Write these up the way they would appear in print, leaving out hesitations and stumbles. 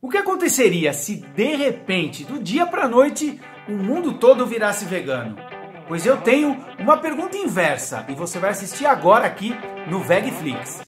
O que aconteceria se de repente, do dia para a noite, o mundo todo virasse vegano? Pois eu tenho uma pergunta inversa e você vai assistir agora aqui no Vegflix.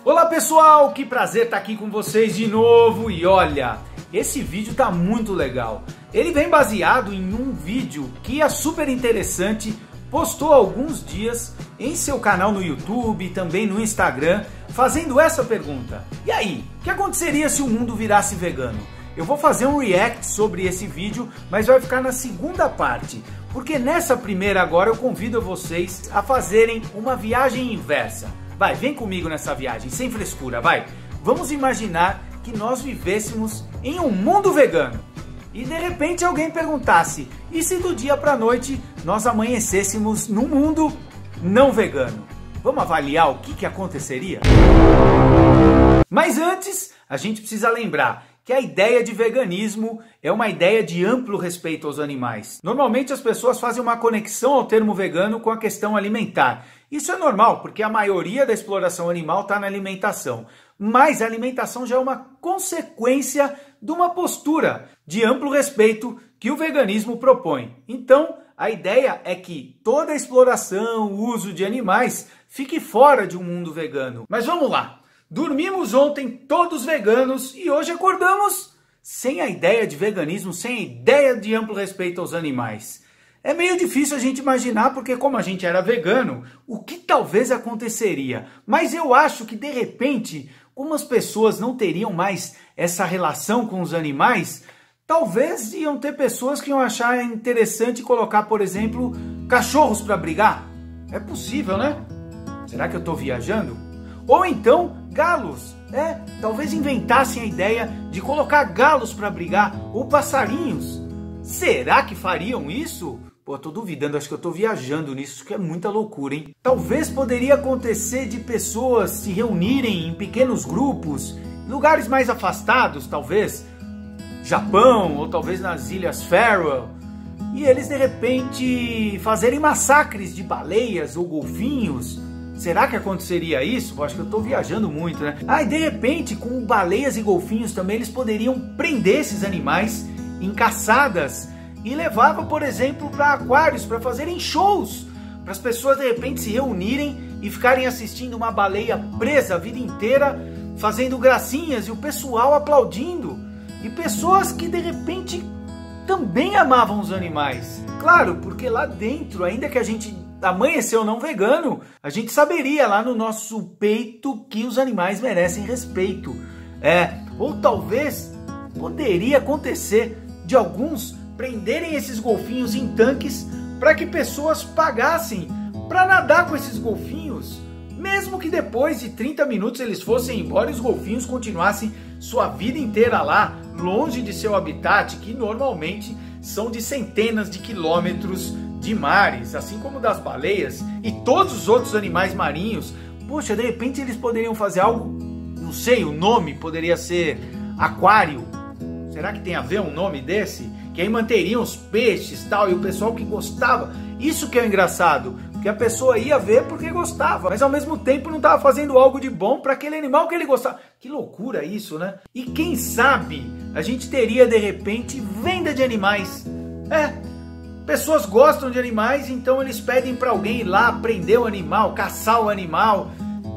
Olá pessoal, que prazer estar aqui com vocês de novo e olha, esse vídeo tá muito legal. Ele vem baseado em um vídeo que é super interessante, postou há alguns dias em seu canal no YouTube e também no Instagram, fazendo essa pergunta. E aí, o que aconteceria se o mundo virasse vegano? Eu vou fazer um react sobre esse vídeo, mas vai ficar na segunda parte, porque nessa primeira agora eu convido vocês a fazerem uma viagem inversa. Vai, vem comigo nessa viagem, sem frescura, vai. Vamos imaginar que nós vivêssemos em um mundo vegano. E de repente alguém perguntasse, e se do dia para a noite nós amanhecêssemos num mundo não vegano? Vamos avaliar o que aconteceria? Mas antes, a gente precisa lembrar que a ideia de veganismo é uma ideia de amplo respeito aos animais. Normalmente as pessoas fazem uma conexão ao termo vegano com a questão alimentar. Isso é normal, porque a maioria da exploração animal está na alimentação. Mas a alimentação já é uma consequência de uma postura de amplo respeito que o veganismo propõe. Então, a ideia é que toda a exploração, o uso de animais, fique fora de um mundo vegano. Mas vamos lá! Dormimos ontem todos veganos e hoje acordamos sem a ideia de veganismo, sem a ideia de amplo respeito aos animais. É meio difícil a gente imaginar, porque como a gente era vegano, o que talvez aconteceria? Mas eu acho que de repente, como as pessoas não teriam mais essa relação com os animais, talvez iam ter pessoas que iam achar interessante colocar, por exemplo, cachorros para brigar. É possível, né? Será que eu estou viajando? Ou então galos, talvez inventassem a ideia de colocar galos para brigar, ou passarinhos. Será que fariam isso? Pô, eu tô duvidando, acho que eu tô viajando nisso, que é muita loucura, hein? Talvez poderia acontecer de pessoas se reunirem em pequenos grupos, lugares mais afastados, talvez Japão, ou talvez nas Ilhas Faroe, e eles de repente fazerem massacres de baleias ou golfinhos. Será que aconteceria isso? Eu acho que eu estou viajando muito, né? E de repente, com baleias e golfinhos também, eles poderiam prender esses animais em caçadas e levava, por exemplo, para aquários, para fazerem shows, para as pessoas de repente se reunirem e ficarem assistindo uma baleia presa a vida inteira, fazendo gracinhas e o pessoal aplaudindo. E pessoas que de repente também amavam os animais. Claro, porque lá dentro, ainda que a gente amanheceu não vegano, a gente saberia lá no nosso peito que os animais merecem respeito. Ou talvez poderia acontecer de alguns prenderem esses golfinhos em tanques para que pessoas pagassem para nadar com esses golfinhos, mesmo que depois de 30 minutos eles fossem embora e os golfinhos continuassem sua vida inteira lá, longe de seu habitat, que normalmente são de centenas de quilômetros de mares, assim como das baleias e todos os outros animais marinhos. Poxa, de repente eles poderiam fazer algo, não sei, o nome poderia ser aquário. Será que tem a ver um nome desse? Que aí manteriam os peixes e tal, e o pessoal que gostava. Isso que é engraçado, porque a pessoa ia ver porque gostava, mas ao mesmo tempo não estava fazendo algo de bom para aquele animal que ele gostava. Que loucura isso, né? E quem sabe a gente teria de repente venda de animais. Pessoas gostam de animais, então eles pedem para alguém ir lá prender o animal, caçar o animal,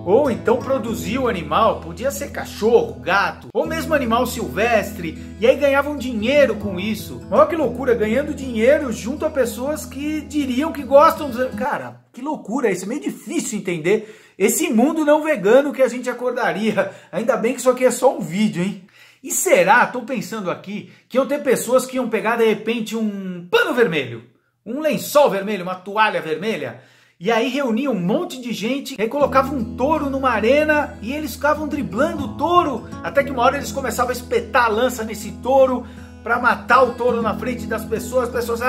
ou então produzir o animal. Podia ser cachorro, gato, ou mesmo animal silvestre, e aí ganhavam dinheiro com isso. Olha que loucura, ganhando dinheiro junto a pessoas que diriam que gostam dos... Cara, que loucura isso, é meio difícil entender esse mundo não vegano que a gente acordaria. Ainda bem que isso aqui é só um vídeo, hein? E será, tô pensando aqui, que iam ter pessoas que iam pegar de repente um pano vermelho, um lençol vermelho, uma toalha vermelha, e aí reuniam um monte de gente, e aí colocavam um touro numa arena, e eles ficavam driblando o touro, até que uma hora eles começavam a espetar a lança nesse touro, para matar o touro na frente das pessoas, as pessoas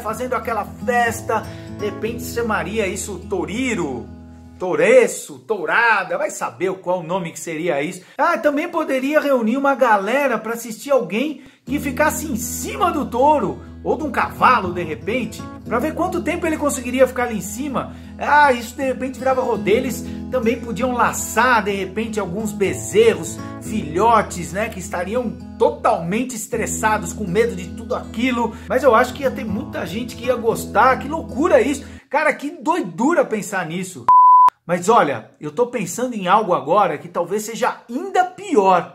fazendo aquela festa, de repente chamaria isso touriro, toureço, tourada, vai saber qual o nome que seria isso. Também poderia reunir uma galera para assistir alguém que ficasse em cima do touro, ou de um cavalo de repente, para ver quanto tempo ele conseguiria ficar ali em cima. Isso de repente virava rodeio, eles também podiam laçar de repente alguns bezerros, filhotes, né, que estariam totalmente estressados, com medo de tudo aquilo. Mas eu acho que ia ter muita gente que ia gostar. Que loucura isso! Cara, que doidura pensar nisso. Mas olha, eu tô pensando em algo agora que talvez seja ainda pior.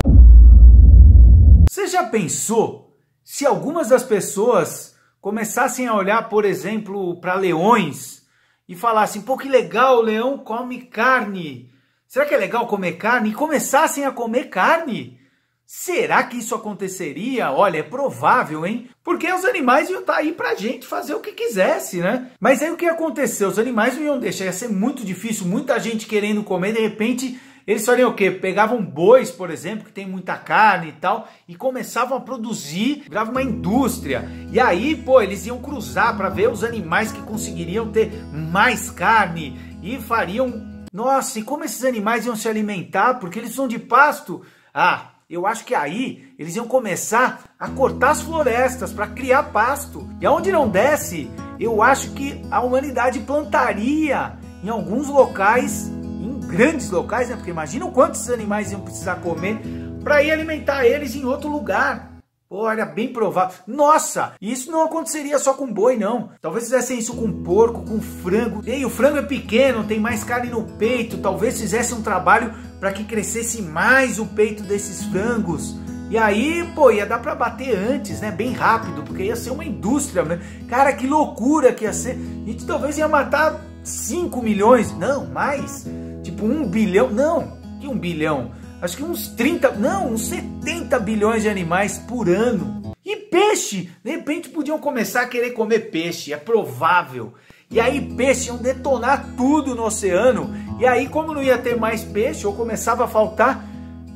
Você já pensou se algumas das pessoas começassem a olhar, por exemplo, para leões e falassem, pô, que legal, o leão come carne. Será que é legal comer carne? E começassem a comer carne? Será que isso aconteceria? Olha, é provável, hein? Porque os animais iam estar aí pra gente fazer o que quisesse, né? Mas aí o que aconteceu? Os animais não iam deixar, ia ser muito difícil, muita gente querendo comer, de repente eles fariam o quê? Pegavam bois, por exemplo, que tem muita carne e tal, e começavam a produzir, virava uma indústria. E aí, pô, eles iam cruzar para ver os animais que conseguiriam ter mais carne e fariam... Nossa, e como esses animais iam se alimentar? Porque eles são de pasto. Ah, eu acho que aí eles iam começar a cortar as florestas para criar pasto. E aonde não desce, eu acho que a humanidade plantaria em alguns locais, em grandes locais, né? Porque imagina quantos animais iam precisar comer para ir alimentar eles em outro lugar. Olha, bem provável. Nossa, isso não aconteceria só com boi, não. Talvez fizessem isso com porco, com frango. E o frango é pequeno, tem mais carne no peito. Talvez fizessem um trabalho para que crescesse mais o peito desses frangos. E aí, pô, ia dar para bater antes, né? Bem rápido, porque ia ser uma indústria, né? Cara, que loucura que ia ser. A gente talvez ia matar 5 milhões, não, mais. Tipo 1 bilhão, não, que 1 bilhão? Acho que uns 30, não, uns 70 bilhões de animais por ano. E peixe, de repente podiam começar a querer comer peixe, é provável. E aí peixe iam detonar tudo no oceano. E aí como não ia ter mais peixe, ou começava a faltar,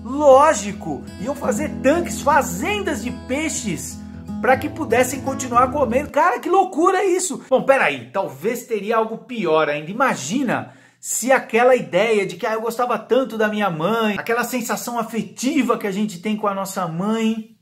lógico, iam fazer tanques, fazendas de peixes, para que pudessem continuar comendo. Cara, que loucura isso! Bom, peraí, talvez teria algo pior ainda. Imagina se aquela ideia de que eu gostava tanto da minha mãe, aquela sensação afetiva que a gente tem com a nossa mãe,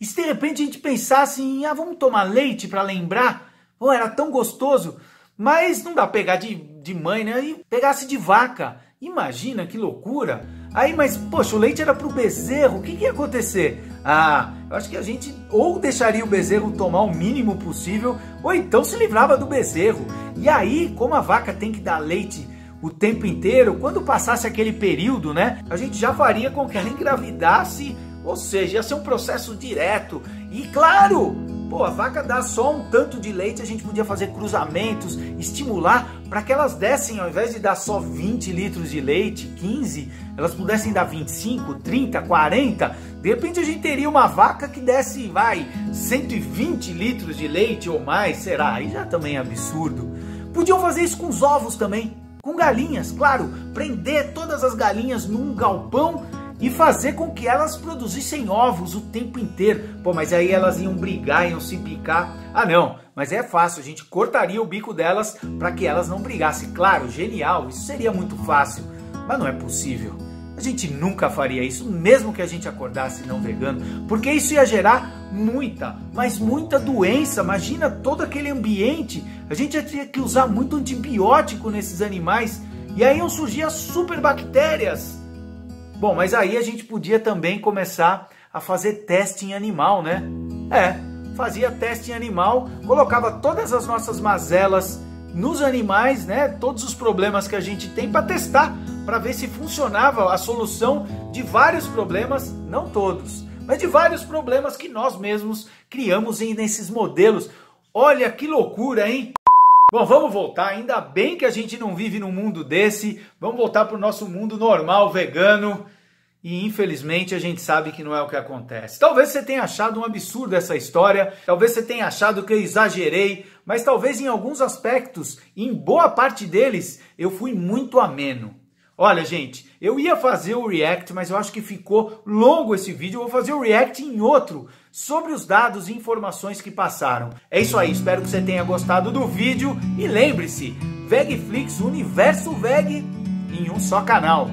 e se de repente a gente pensasse em, vamos tomar leite para lembrar? Bom, era tão gostoso, mas não dá pra pegar de mãe, né? E pegasse de vaca. Imagina que loucura! Aí, mas, poxa, o leite era pro bezerro, o que ia acontecer? Eu acho que a gente ou deixaria o bezerro tomar o mínimo possível, ou então se livrava do bezerro. E aí, como a vaca tem que dar leite o tempo inteiro, quando passasse aquele período, né, a gente já faria com que ela engravidasse, ou seja, ia ser um processo direto. E claro, pô, a vaca dá só um tanto de leite, a gente podia fazer cruzamentos, estimular para que elas dessem, ao invés de dar só 20 litros de leite, 15, elas pudessem dar 25, 30, 40, de repente a gente teria uma vaca que desse, 120 litros de leite ou mais, será? Aí já também é absurdo. Podiam fazer isso com os ovos também, com galinhas, claro, prender todas as galinhas num galpão e fazer com que elas produzissem ovos o tempo inteiro. Pô, mas aí elas iam brigar, iam se picar. Não, mas é fácil, a gente cortaria o bico delas para que elas não brigassem. Claro, genial, isso seria muito fácil, mas não é possível. A gente nunca faria isso, mesmo que a gente acordasse não vegano, porque isso ia gerar muita, mas muita doença. Imagina todo aquele ambiente, a gente ia ter que usar muito antibiótico nesses animais, e aí iam surgir as super bactérias. Bom, mas aí a gente podia também começar a fazer teste em animal, né? Fazia teste em animal, colocava todas as nossas mazelas nos animais, né? Todos os problemas que a gente tem para testar, para ver se funcionava a solução de vários problemas, não todos, mas de vários problemas que nós mesmos criamos nesses modelos. Olha que loucura, hein? Bom, vamos voltar, ainda bem que a gente não vive num mundo desse, vamos voltar para o nosso mundo normal, vegano, e infelizmente a gente sabe que não é o que acontece. Talvez você tenha achado um absurdo essa história, talvez você tenha achado que eu exagerei, mas talvez em alguns aspectos, em boa parte deles, eu fui muito ameno. Olha, gente, eu ia fazer o react, mas eu acho que ficou longo esse vídeo. Eu vou fazer o react em outro, sobre os dados e informações que passaram. É isso aí, espero que você tenha gostado do vídeo. E lembre-se, VegFlix, Universo Veg, em um só canal.